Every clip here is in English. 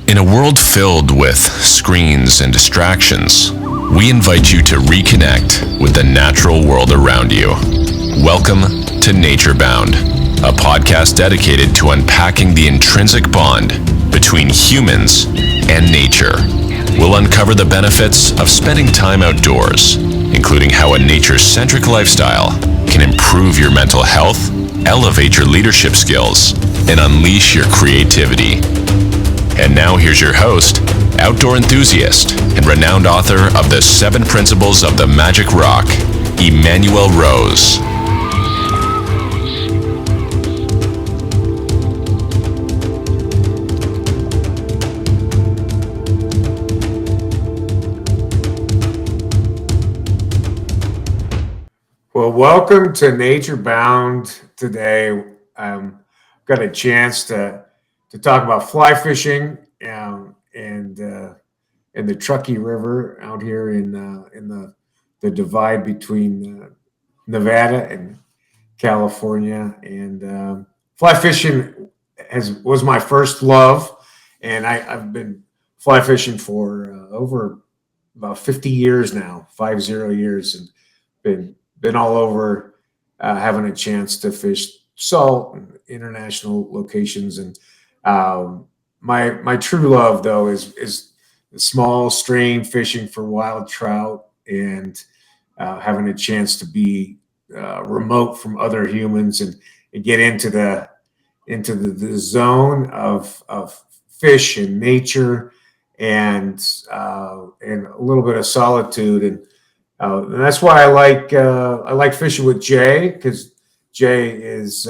In a world filled with screens and distractions, we invite you to reconnect with the natural world around you. Welcome to Nature Bound, a podcast dedicated to unpacking the intrinsic bond between humans and nature. We'll uncover the benefits of spending time outdoors, including how a nature-centric lifestyle can improve your mental health, elevate your leadership skills, and unleash your creativity. And now here's your host, outdoor enthusiast, and renowned author of The 7 Principles of the Magic Rock, Emmanuel Rose. Well, welcome to Nature Bound today. Got a chance to talk about fly fishing and the Truckee River out here in the divide between Nevada and California. And fly fishing was my first love, and I've been fly fishing for over about 50 years now, 50 years, and been all over, having a chance to fish salt and international locations. And my true love, though, is the small stream fishing for wild trout, and having a chance to be remote from other humans and get into the zone of fish and nature, and a little bit of solitude. And that's why I like fishing with Jay, because Jay is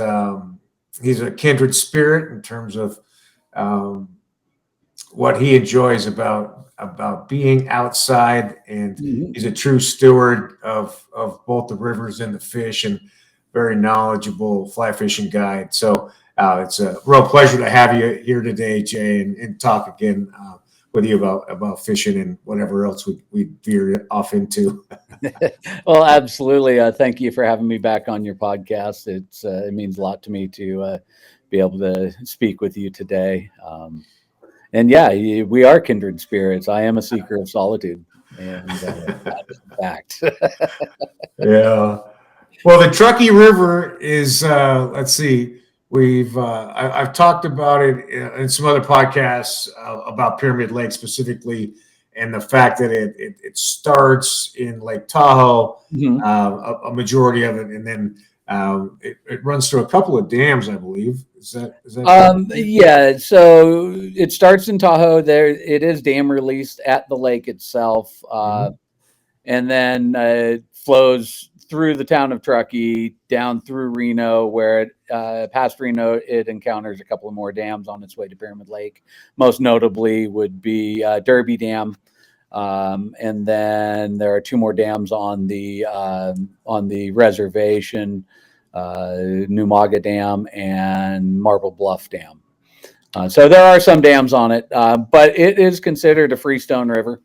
he's a kindred spirit in terms of what he enjoys about being outside, and he's a true steward of both the rivers and the fish, and very knowledgeable fly fishing guide. So it's a real pleasure to have you here today, Jay, and talk again with you about fishing and whatever else we veer off into. Well, absolutely. Thank you for having me back on your podcast. It means a lot to me to be able to speak with you today. And yeah, we are kindred spirits. I am a seeker of solitude, and that is a fact. Yeah. Well, the Truckee River is, let's see, I've talked about it in some other podcasts about Pyramid Lake specifically, and the fact that it starts in Lake Tahoe, a majority of it, and then it runs through a couple of dams, I believe. Is that Yeah, so it starts in Tahoe. There, it is dam released at the lake itself, and then it flows through the town of Truckee down through Reno, where it past Reno it encounters a couple of more dams on its way to Pyramid Lake. Most notably would be Derby Dam, and then there are 2 more dams on the reservation, Numaga Dam and Marble Bluff Dam. So there are some dams on it, but it is considered a freestone river.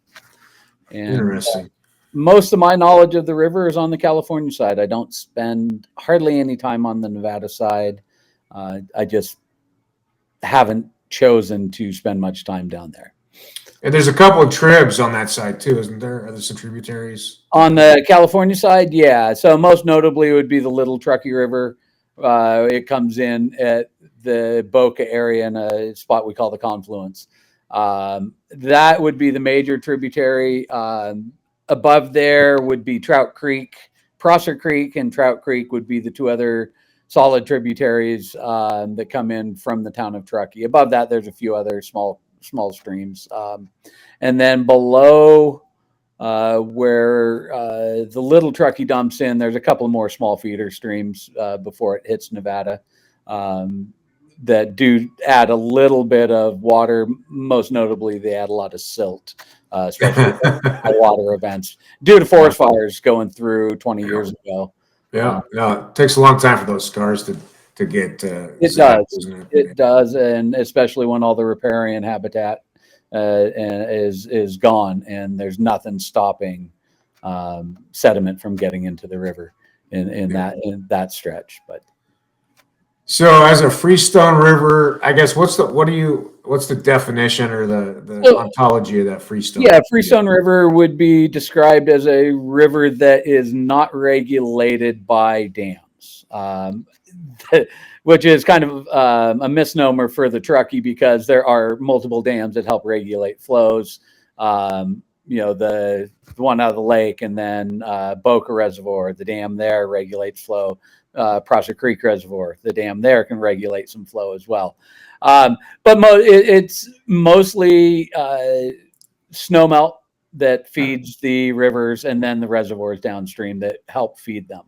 And, interesting? most of my knowledge of the river is on the California side. I don't spend hardly any time on the Nevada side. I just haven't chosen to spend much time down there. And there's a couple of tribs on that side too, isn't there? Are there some tributaries? On the California side, yeah. So most notably would be the Little Truckee River. It comes in at the Boca area in a spot we call the Confluence. That would be the major tributary. Above there would be Trout Creek, Prosser Creek, and Trout Creek would be the 2 other solid tributaries that come in from the town of Truckee. Above that, there's a few other small streams. And then below where the Little Truckee dumps in, there's a couple more small feeder streams before it hits Nevada that do add a little bit of water. Most notably, they add a lot of silt, especially water events due to forest fires going through 20 years ago. Yeah, no, it takes a long time for those scars to get. It does. It does, and especially when all the riparian habitat is gone, and there's nothing stopping sediment from getting into the river in that stretch. But So as a freestone river, I guess what's the definition or the So, ontology of that freestone? yeah, Freestone River would be described as a river that is not regulated by dams, which is kind of a misnomer for the Truckee because there are multiple dams that help regulate flows. The one out of the lake, and then Boca Reservoir, the dam there regulates flow. Prosser Creek Reservoir, the dam there can regulate some flow as well. But it's mostly snowmelt that feeds the rivers, and then the reservoirs downstream that help feed them.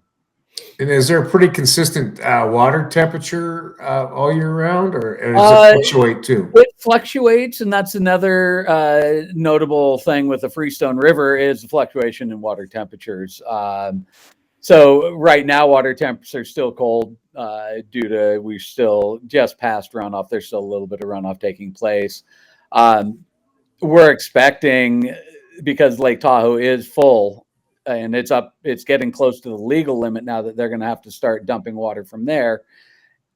And is there a pretty consistent water temperature all year round, or does it fluctuate too? It fluctuates, and that's another notable thing with the Freestone River is the fluctuation in water temperatures. So right now, water temps are still cold due to we still just past runoff. There's still a little bit of runoff taking place. We're expecting, because Lake Tahoe is full and it's getting close to the legal limit now, that they're going to have to start dumping water from there.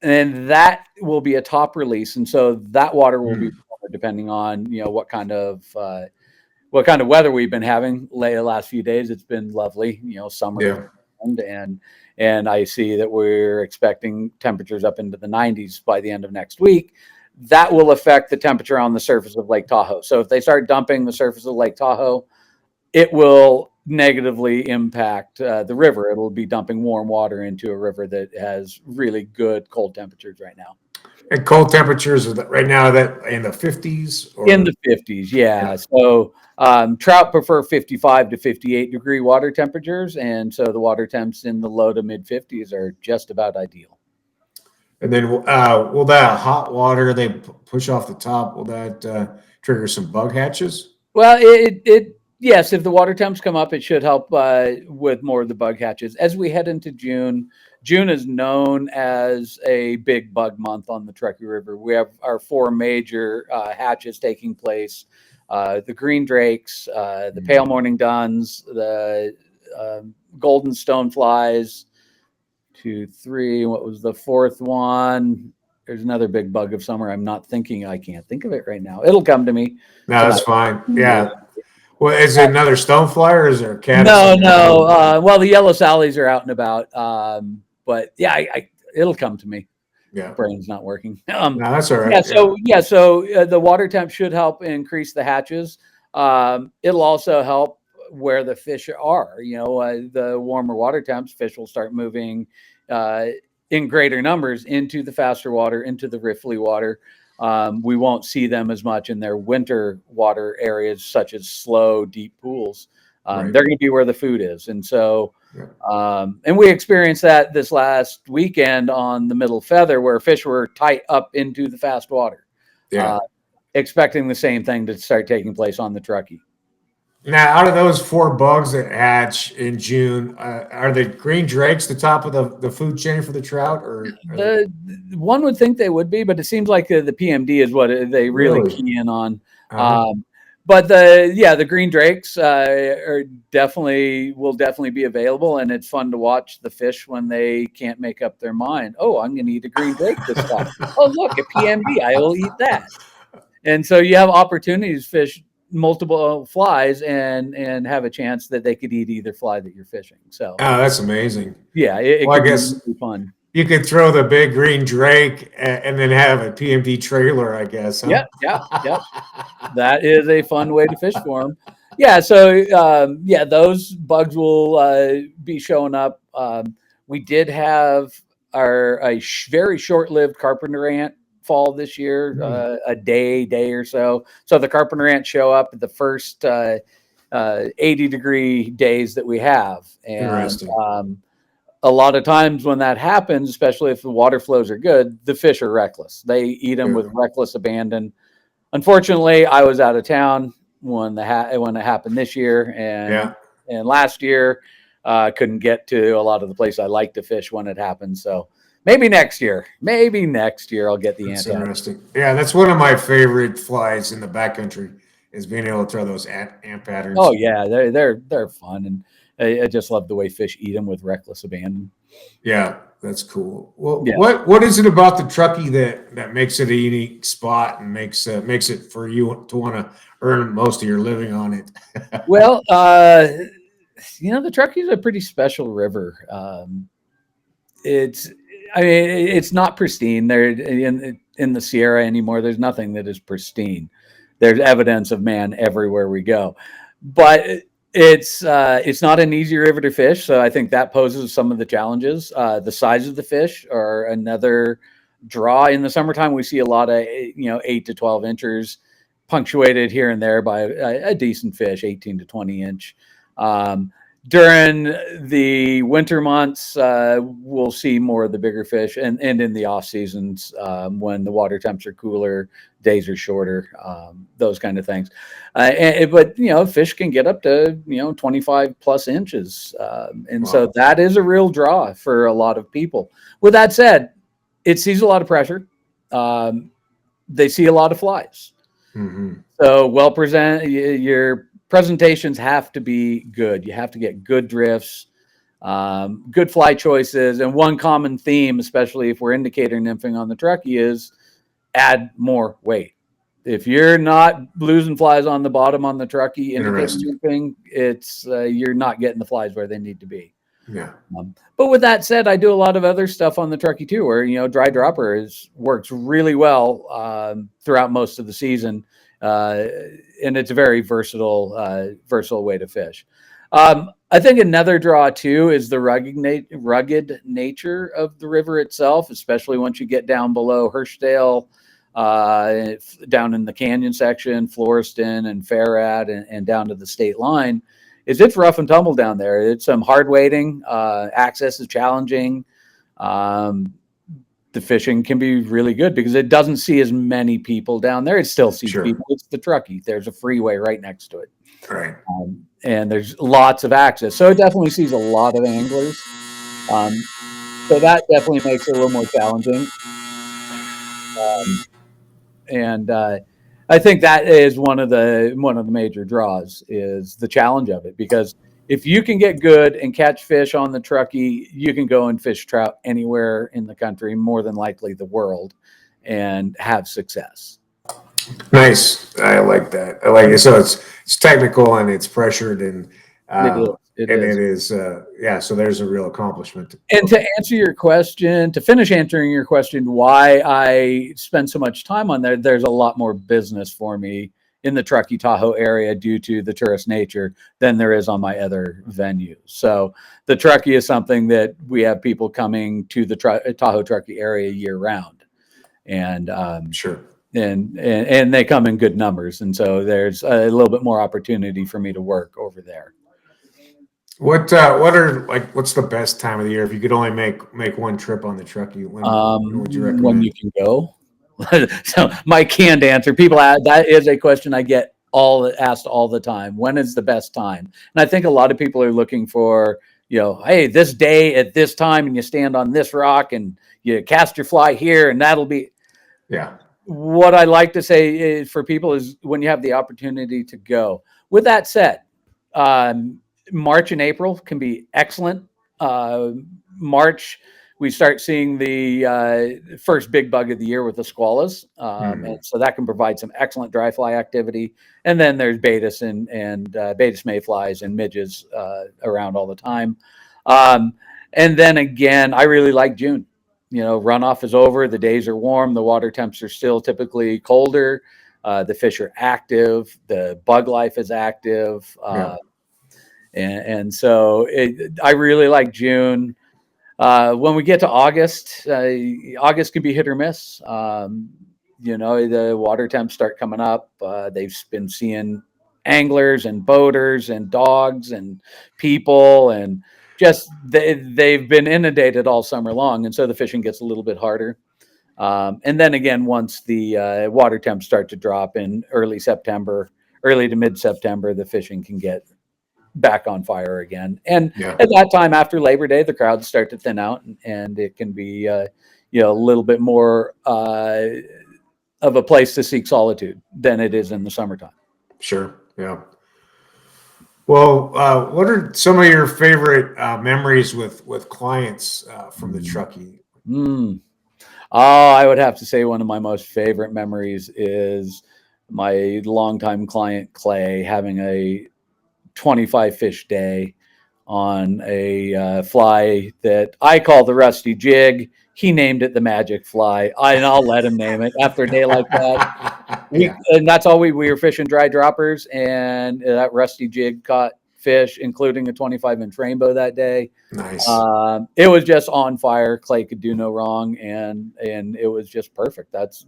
And that will be a top release. And so that water will be depending on, what kind of weather we've been having the last few days. It's been lovely, summer. Yeah. And I see that we're expecting temperatures up into the 90s by the end of next week. That will affect the temperature on the surface of Lake Tahoe. So if they start dumping the surface of Lake Tahoe, it will negatively impact the river. It'll be dumping warm water into a river that has really good cold temperatures right now. And cold temperatures right now, that in the 50s? In the 50s, yeah. So trout prefer 55 to 58 degree water temperatures. And so the water temps in the low to mid 50s are just about ideal. And then will that hot water they push off the top, will that trigger some bug hatches? Well, yes, if the water temps come up, it should help with more of the bug hatches. As we head into June, June is known as a big bug month on the Truckee River. We have our 4 major hatches taking place. The green drakes, the pale morning duns, the golden stoneflies, 2, 3. What was the 4th one? There's another big bug of summer. I can't think of it right now. It'll come to me. No, that's fine. Yeah. Well, is it another stonefly, or is there a cat? No. Well, the yellow sallies are out and about. But yeah, it'll come to me. Yeah. Brain's not working. No, that's all right. So the water temp should help increase the hatches. It'll also help where the fish are. The warmer water temps, fish will start moving in greater numbers into the faster water, into the riffly water. We won't see them as much in their winter water areas, such as slow, deep pools. They're going to be where the food is. And so, and we experienced that this last weekend on the Middle Feather, where fish were tight up into the fast water. Yeah. Expecting the same thing to start taking place on the Truckee. Now, out of those 4 bugs that hatch in June, are the green drakes the top of the food chain for the trout? Or one would think they would be, but it seems like the PMD is what they really key in on. But the green drakes will definitely be available, and it's fun to watch the fish when they can't make up their mind. Oh, I'm going to eat a green drake this time. Oh, look, a PMD, I will eat that. And so you have opportunities to fish multiple flies and have a chance that they could eat either fly that you're fishing. So that's amazing. Yeah, it I could guess be really fun. You could throw the big green drake and then have a PMD trailer, I guess. Huh? Yep. That is a fun way to fish for them. Yeah, so those bugs will be showing up. We did have a very short-lived carpenter ant fall this year, a day or so. So the carpenter ants show up at the first 80-degree days that we have. And interesting. A lot of times when that happens, especially if the water flows are good, the fish are reckless. They eat them with reckless abandon. Unfortunately, I was out of town when it happened this year, and last year couldn't get to a lot of the places I like to fish when it happens. So maybe next year I'll get the ant. That's interesting. Yeah, that's one of my favorite flies in the backcountry is being able to throw those ant patterns. Oh yeah, they're fun, I just love the way fish eat them with reckless abandon. Yeah, that's cool. Well, Yeah. what is it about the Truckee that makes it a unique spot and makes it for you to want to earn most of your living on it? Well, the Truckee is a pretty special river. It's, I mean, it's not pristine. There in the Sierra anymore. There's nothing that is pristine. There's evidence of man everywhere we go, but it's not an easy river to fish. So I think that poses some of the challenges. The size of the fish are another draw. In the summertime, we see a lot of 8 to 12 inchers, punctuated here and there by a decent fish, 18 to 20 inch. During the winter months, we'll see more of the bigger fish, and in the off seasons, when the water temps are cooler, days are shorter, those kind of things. But fish can get up to 25 plus inches, and Wow. so that is a real draw for a lot of people. With that said, it sees a lot of pressure. They see a lot of flies. Mm-hmm. So your presentations have to be good. You have to get good drifts, good fly choices, and one common theme, especially if we're indicator nymphing on the Truckee, is add more weight. If you're not losing flies on the bottom on the Truckee indicator nymphing, it's you're not getting the flies where they need to be. Yeah. But with that said, I do a lot of other stuff on the Truckee too, where dry dropper works really well throughout most of the season, and it's a very versatile way to fish. I think another draw too is the rugged nature of the river itself, especially once you get down below Hirschdale, down in the canyon section, Floreston and Farad, and down to the state line. It's rough and tumble down there. It's some hard wading. Access is challenging. The fishing can be really good because it doesn't see as many people down there. It still sees people. It's the Truckee. There's a freeway right next to it. Right. And there's lots of access. So it definitely sees a lot of anglers. So that definitely makes it a little more challenging. And I think that is one of the major draws is the challenge of it, because if you can get good and catch fish on the Truckee, you can go and fish trout anywhere in the country, more than likely the world, and have success. Nice. I like that. I like it. So it's technical and it's pressured and it is. So there's a real accomplishment. And to answer your question, to finish answering your question, why I spend so much time on there, there's a lot more business for me in the Truckee Tahoe area due to the tourist nature than there is on my other venues. So the Truckee is something that we have people coming to the Tahoe Truckee area year round, and sure. And they come in good numbers, and so there's a little bit more opportunity for me to work over there. What's the best time of the year if you could only make one trip on the Truckee? When would you recommend? When you can go. So my canned answer, that is a question I get asked all the time. When is the best time? And I think a lot of people are looking for, hey, this day at this time, and you stand on this rock and you cast your fly here, and that'll be. Yeah. What I like to say is for people is when you have the opportunity to go. With that said, March and April can be excellent. March, we start seeing the first big bug of the year with the squallas. And so that can provide some excellent dry fly activity. And then there's Baetis and Baetis mayflies and midges around all the time. And then again, I really like June. Runoff is over. The days are warm. The water temps are still typically colder. The fish are active. The bug life is active. And so I really like June. When we get to August, August can be hit or miss. The water temps start coming up. They've been seeing anglers and boaters and dogs and people, and just they've been inundated all summer long. And so the fishing gets a little bit harder. And then again, once the water temps start to drop in early to mid-September, the fishing can get back on fire again. And at that time, after Labor Day, the crowds start to thin out, and it can be a little bit more of a place to seek solitude than it is in the summertime. Sure. Yeah. Well, what are some of your favorite memories with clients from the Truckee? Mm. Oh, I would have to say one of my most favorite memories is my longtime client Clay having a 25 fish day on a fly that I call the rusty jig. He named it the magic fly. And I'll let him name it after a day like that. Yeah, And that's all we were fishing dry droppers, and that rusty jig caught fish, including a 25-inch rainbow that day. nice. It was just on fire. Clay could do no wrong, and it was just perfect. That's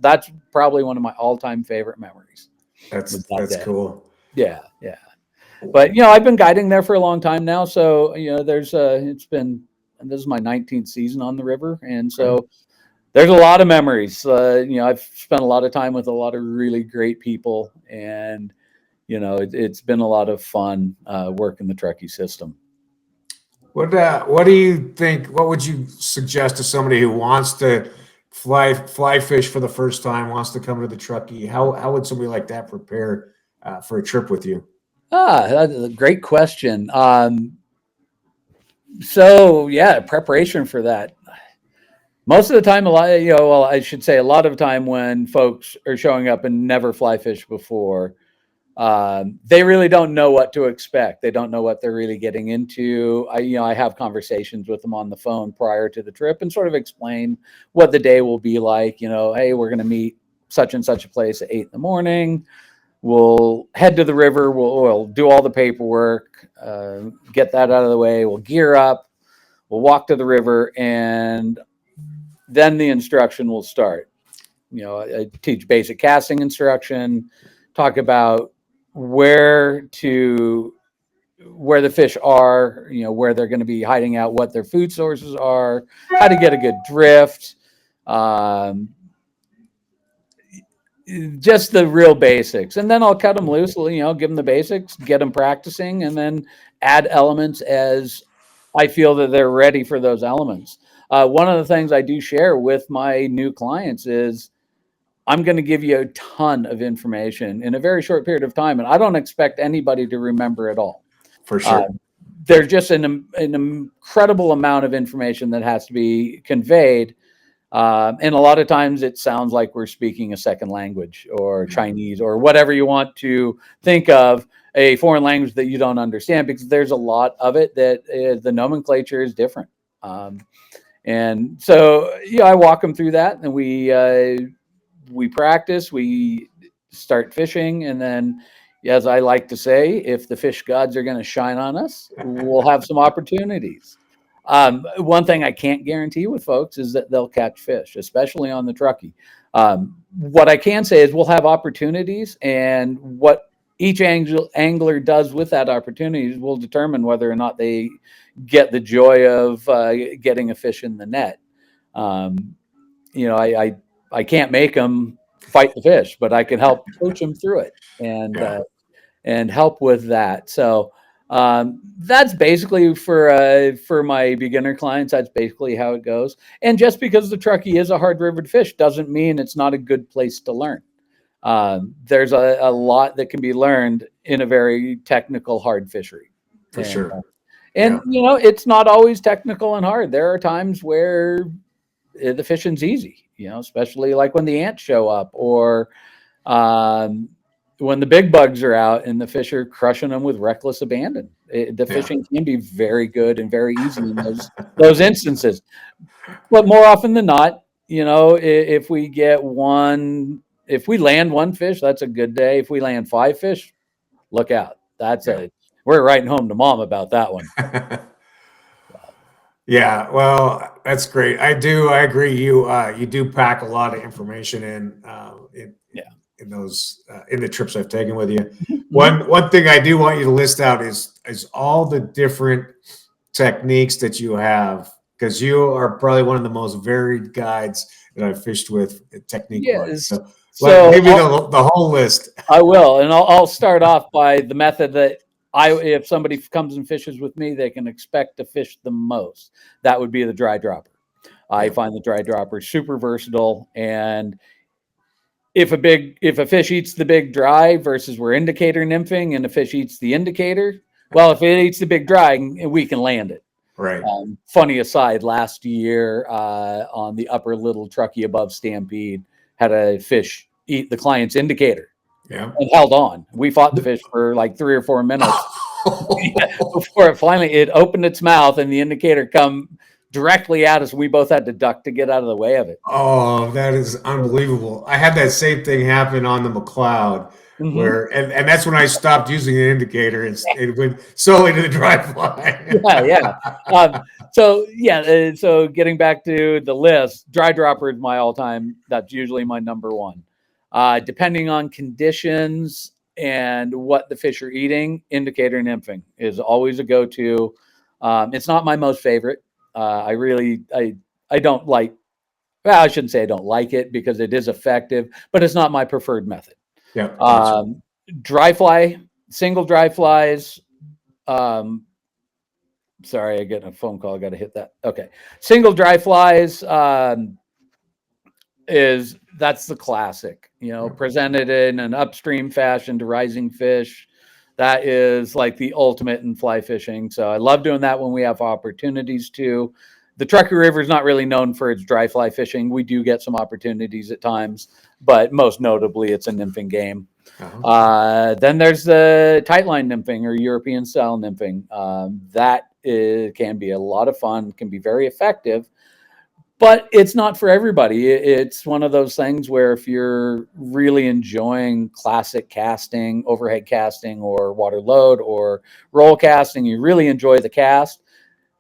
probably one of my all-time favorite memories. Was that That's day? cool. Yeah, yeah. But I've been guiding there for a long time now, so there's it's been this is my 19th season on the river, and Okay. so there's a lot of memories. I've spent a lot of time with a lot of really great people, and it's been a lot of fun working the Truckee system. What do you think? What would you suggest to somebody who wants to fly fish for the first time, wants to come to the Truckee? How would somebody like that prepare for a trip with you? That's a great question. So yeah, preparation for that. Most of the time, well, I should say a lot of the time when folks are showing up and never fly fish before, they really don't know what to expect. They don't know what they're really getting into. I have conversations with them on the phone prior to the trip and sort of explain what the day will be like. Hey, we're going to meet such and such a place at 8 in the morning. We'll head to the river. We'll do all the paperwork, get that out of the way. We'll gear up. We'll walk to the river, and then the instruction will start. I teach basic casting instruction, talk about where to where the fish are, where they're going to be hiding out, what their food sources are, how to get a good drift, um, just the real basics. And then I'll cut them loose, give them the basics, get them practicing, and then add elements as I feel that they're ready for those elements. One of the things I do share with my new clients is I'm going to give you a ton of information in a very short period of time, and I don't expect anybody to remember it all. For Uh, sure. there's just an incredible amount of information that has to be conveyed. And a lot of times it sounds like we're speaking a second language or Chinese or whatever you want to think of, a foreign language that you don't understand, because there's a lot of it that the nomenclature is different. And so, I walk them through that, and we practice, we start fishing, and then, as I like to say, if the fish gods are going to shine on us, we'll have some opportunities. One thing I can't guarantee with folks is that they'll catch fish, especially on the Truckee. What I can say is we'll have opportunities, and what each angler does with that opportunity will determine whether or not they get the joy of getting a fish in the net. I can't make them fight the fish, but I can help coach them through it Yeah. and help with that. So that's basically for my beginner clients. That's basically how it goes. And just because the Truckee is a hard river to fish doesn't mean it's not a good place to learn. There's a lot that can be learned in a very technical, hard fishery. For And sure. and Yeah. it's not always technical and hard. There are times where the fishing's easy, especially like when the ants show up, or um, when the big bugs are out and the fish are crushing them with reckless abandon. The Yeah. fishing can be very good and very easy in those instances. But more often than not, if we get one, if we land one fish, that's a good day. If we land 5 fish, look out. Yeah. We're writing home to mom about that one. Yeah, well, that's great. I agree. You do pack a lot of information Yeah. in those in the trips I've taken with you. Mhm. One thing I do want you to list out is all the different techniques that you have, because you are probably one of the most varied guides that I've fished with technique wise. Yes. So, So give me the whole list. I will, and I'll start off by the method that if somebody comes and fishes with me, they can expect to fish the most. That would be the dry dropper. I Yeah, find the dry dropper super versatile, and if a fish eats the big dry versus we're indicator nymphing, and the fish eats the indicator, Well, if it eats the big dry, we can land it. Right. Funny aside, last year on the upper Little Truckee above Stampede, had a fish eat the client's indicator Yeah. and held on. We fought the fish for like 3 or 4 minutes before it opened its mouth and the indicator come directly at us. We both had to duck to get out of the way of it. Oh, that is unbelievable. I had that same thing happen on the McLeod Mm-hmm. where, and that's when I stopped using an indicator and it went solely to the dry fly. So getting back to the list, dry dropper is my all-time. That's usually my number one. Depending on conditions and what the fish are eating, indicator nymphing is always a go-to. It's not my most favorite. I don't like. Well, I shouldn't say I don't like it because it is effective, but it's not my preferred method. Yeah. Gotcha. Dry fly, single dry flies. Sorry, I get a phone call. I got to hit that. Okay. Single dry flies that's the classic, presented in an upstream fashion to rising fish. That is like the ultimate in fly fishing. So I love doing that when we have opportunities to. The Truckee River is not really known for its dry fly fishing. We do get some opportunities at times, but most notably it's a nymphing game. Then there's the tight line nymphing or European style nymphing. Can be a lot of fun, can be very effective, but it's not for everybody. It's one of those things where if you're really enjoying classic casting, overhead casting, or water load or roll casting, you really enjoy the cast,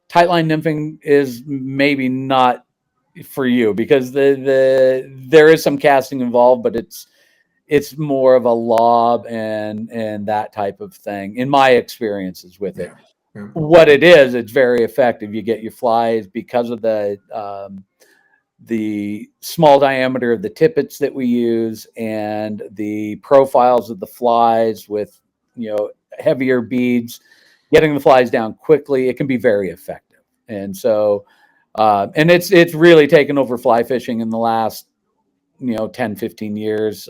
tight line nymphing is maybe not for you because there is some casting involved, but it's more of a lob and that type of thing in my experiences with it. Yeah. What it is, it's very effective. You get your flies because of the small diameter of the tippets that we use and the profiles of the flies with heavier beads, getting the flies down quickly. It can be very effective. And so and it's really taken over fly fishing in the last 10, 15 years.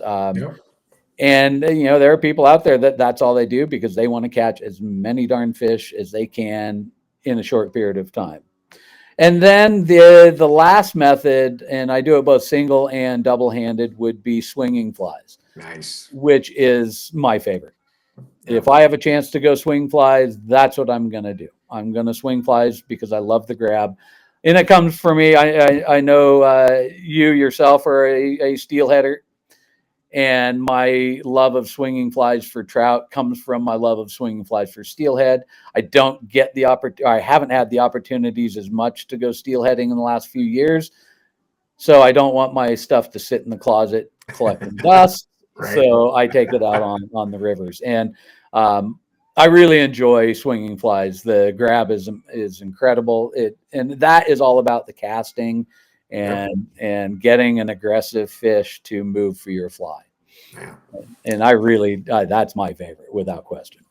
And there are people out there that's all they do because they want to catch as many darn fish as they can in a short period of time. And then the last method, and I do it both single and double-handed, would be swinging flies. Nice. Which is my favorite. If I have a chance to go swing flies, that's what I'm going to do. I'm going to swing flies because I love the grab. And it comes for me. I know you yourself are a steelheader. And my love of swinging flies for trout comes from my love of swinging flies for steelhead. I don't get the I haven't had the opportunities as much to go steelheading in the last few years. So I don't want my stuff to sit in the closet collecting dust. Right. So I take it out on the rivers. And I really enjoy swinging flies. The grab is incredible. And that is all about the casting and getting an aggressive fish to move for your fly. Yeah. And I really, that's my favorite without question.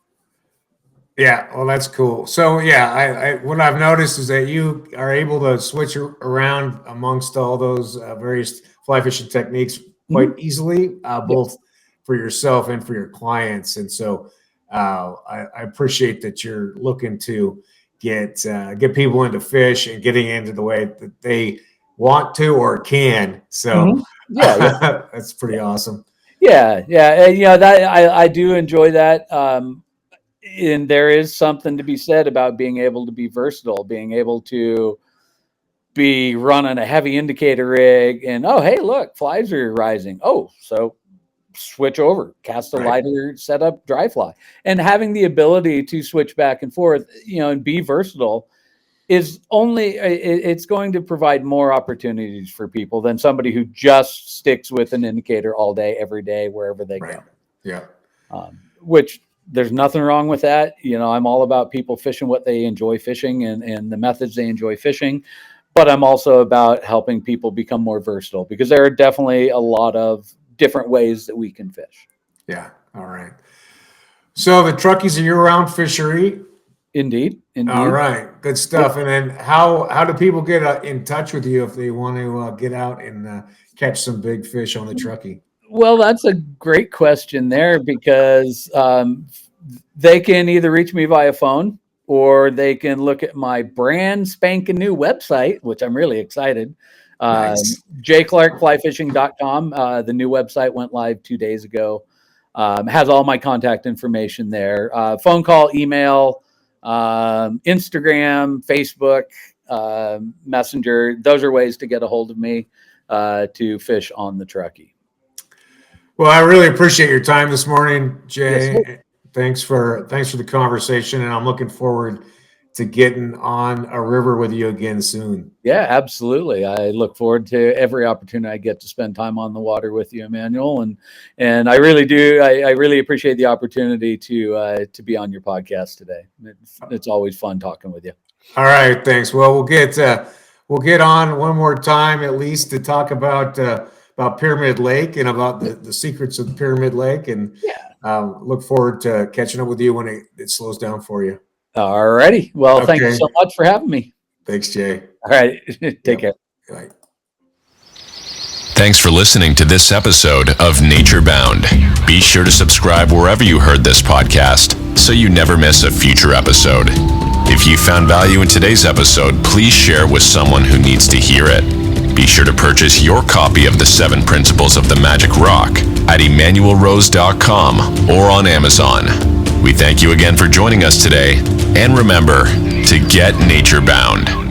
Yeah, well, that's cool. So yeah, I what I've noticed is that you are able to switch around amongst all those various fly fishing techniques quite easily, both for yourself and for your clients. And so I appreciate that you're looking to get people into fish and getting into the way that they want to or can. So that's pretty awesome. Yeah, and that I do enjoy that. And there is something to be said about being able to be versatile, being able to be running a heavy indicator rig, and hey, look, flies are rising. So switch over, cast a lighter, set up dry fly, and having the ability to switch back and forth, and be versatile is it's going to provide more opportunities for people than somebody who just sticks with an indicator all day, every day, wherever they go. Yeah. Which there's nothing wrong with that. I'm all about people fishing what they enjoy fishing and the methods they enjoy fishing, but I'm also about helping people become more versatile because there are definitely a lot of different ways that we can fish. Yeah. All right. So the Truckee's a year-round fishery. Indeed. All right, good stuff. And then how do people get in touch with you if they want to get out and catch some big fish on the Truckee? Well, that's a great question there because They can either reach me via phone, or they can look at my brand spanking new website, which I'm really excited. Nice. jclarkflyfishing.com. The new website went live 2 days ago. Has all my contact information there. Phone call, email, Instagram, Facebook, Messenger. Those are ways to get a hold of me to fish on the Truckee. Well, I really appreciate your time this morning, Jay. Yes, Thanks for the conversation, and I'm looking forward to getting on a river with you again soon. Yeah, absolutely. I look forward to every opportunity I get to spend time on the water with you, Emmanuel, and I really do. I really appreciate the opportunity to be on your podcast today. It's always fun talking with you. All right, thanks. Well, we'll get on one more time at least to talk about Pyramid Lake and about the secrets of Pyramid Lake, and look forward to catching up with you when it slows down for you. All righty. Well, thank you so much for having me. Thanks, Jay. All right. Take care. Bye. Thanks for listening to this episode of Nature Bound. Be sure to subscribe wherever you heard this podcast so you never miss a future episode. If you found value in today's episode, please share with someone who needs to hear it. Be sure to purchase your copy of the 7 Principles of the Magic Rock at EmanuelRose.com or on Amazon. We thank you again for joining us today, and remember to get nature bound.